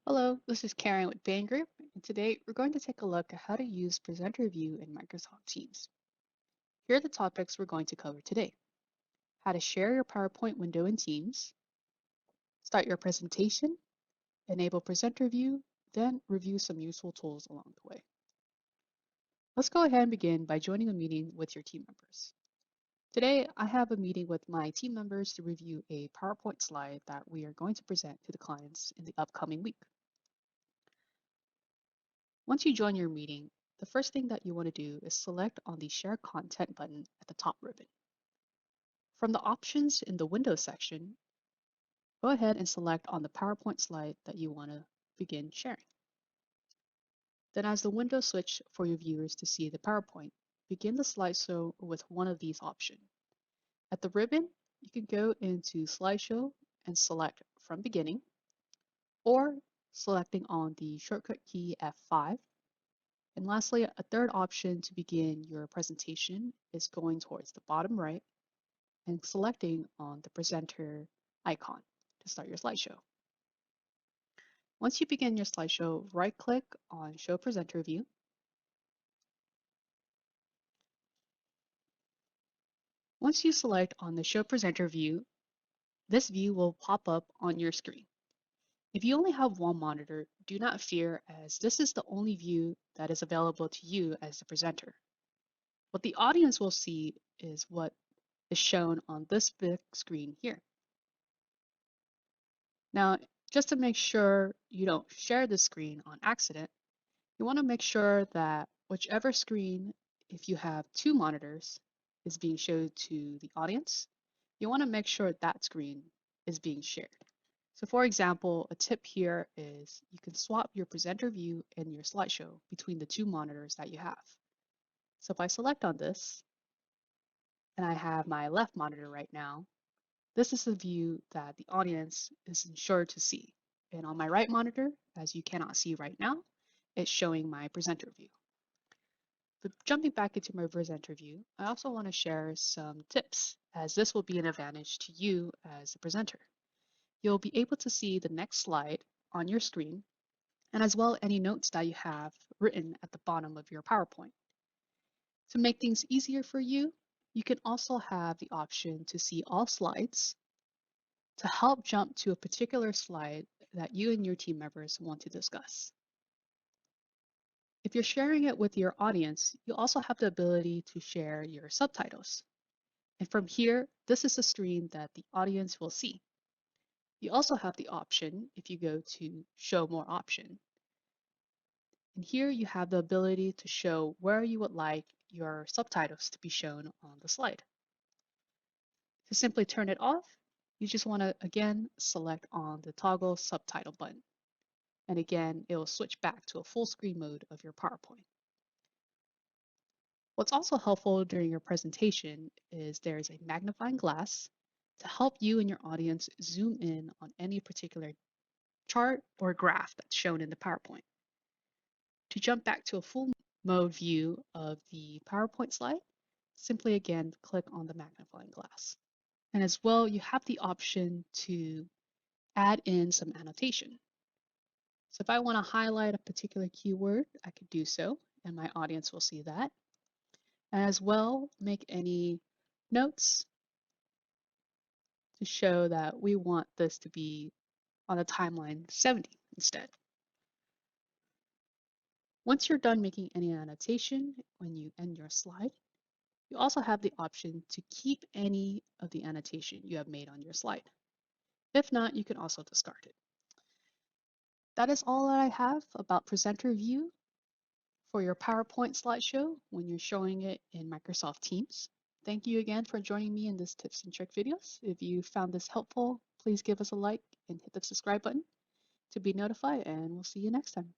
Hello, this is Karen with Bayen Group, and today we're going to take a look at how to use Presenter View in Microsoft Teams. Here are the topics we're going to cover today: how to share your PowerPoint window in Teams, start your presentation, enable Presenter View, then review some useful tools along the way. Let's go ahead and begin by joining a meeting with your team members. Today, I have a meeting with my team members to review a PowerPoint slide that we are going to present to the clients in the upcoming week. Once you join your meeting, the first thing that you want to do is select on the Share Content button at the top ribbon. From the options in the Windows section, go ahead and select on the PowerPoint slide that you want to begin sharing. Then as the window switch for your viewers to see the PowerPoint, begin the slideshow with one of these options. At the ribbon, you can go into Slideshow and select from beginning, or selecting on the shortcut key F5. And lastly, a third option to begin your presentation is going towards the bottom right and selecting on the presenter icon to start your slideshow. Once you begin your slideshow, right-click on Show Presenter View. Once you select on the Show Presenter View, this view will pop up on your screen. If you only have one monitor, do not fear, as this is the only view that is available to you as the presenter. What the audience will see is what is shown on this big screen here. Now, just to make sure you don't share the screen on accident, you want to make sure that whichever screen, if you have two monitors, is being showed to the audience, you want to make sure that screen is being shared. So for example, a tip here is you can swap your presenter view and your slideshow between the two monitors that you have. So if I select on this, and I have my left monitor right now, this is the view that the audience is ensured to see. And on my right monitor, as you cannot see right now, it's showing my presenter view. But jumping back into my presenter view, I also want to share some tips, as this will be an advantage to you as a presenter. You'll be able to see the next slide on your screen, and as well any notes that you have written at the bottom of your PowerPoint. To make things easier for you, you can also have the option to see all slides to help jump to a particular slide that you and your team members want to discuss. If you're sharing it with your audience, you also have the ability to share your subtitles. And from here, this is the screen that the audience will see. You also have the option, if you go to Show More option, and here you have the ability to show where you would like your subtitles to be shown on the slide. To simply turn it off, you just want to again select on the toggle subtitle button. And again, it will switch back to a full screen mode of your PowerPoint. What's also helpful during your presentation is there's a magnifying glass to help you and your audience zoom in on any particular chart or graph that's shown in the PowerPoint. To jump back to a full mode view of the PowerPoint slide, simply again click on the magnifying glass. And as well, you have the option to add in some annotation. So if I want to highlight a particular keyword, I could do so, and my audience will see that. And as well, make any notes to show that we want this to be on the timeline 70 instead. Once you're done making any annotation, when you end your slide, you also have the option to keep any of the annotation you have made on your slide. If not, you can also discard it. That is all that I have about Presenter View for your PowerPoint slideshow when you're showing it in Microsoft Teams. Thank you again for joining me in this tips and trick videos. If you found this helpful, please give us a like and hit the subscribe button to be notified, and we'll see you next time.